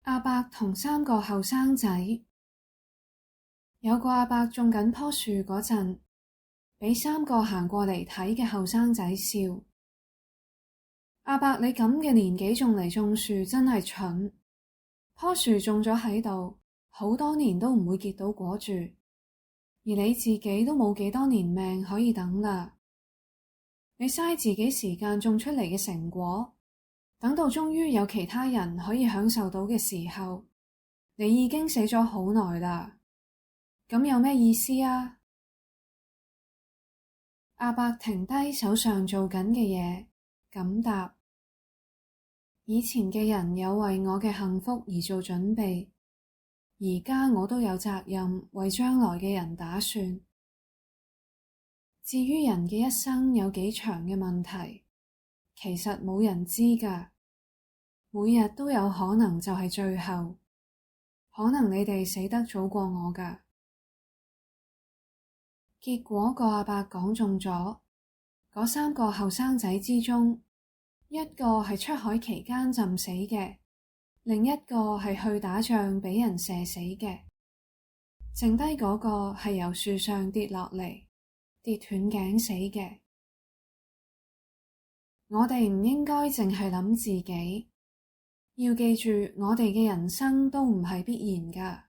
阿伯同三個後生仔。有個阿伯種緊棵樹嗰陣，俾三個行過嚟睇嘅後生仔笑。阿伯，你咁嘅年紀仲嚟種樹，真係蠢。棵樹種咗喺度，好多年都唔會結到果樹，而你自己都冇幾多年命可以等啦。你嘥自己時間種出嚟嘅成果，等到終於有其他人可以享受到嘅時候，你已經死咗好耐啦。咁有咩意思啊？阿伯停低手上做緊嘅嘢，咁答：以前嘅人有為我嘅幸福而做準備，而家我都有責任為將來嘅人打算。至於人嘅一生有幾長嘅問題，其實冇人知㗎，每日都有可能就係最後，可能你哋死得早過我㗎。結果個阿伯講中咗，嗰三個後生仔之中，一個係出海期間浸死嘅，另一個係去打仗俾人射死嘅，剩低嗰個係由樹上跌落嚟，跌斷頸死嘅。我哋唔應該淨係諗自己，要記住我哋嘅人生都唔係必然㗎。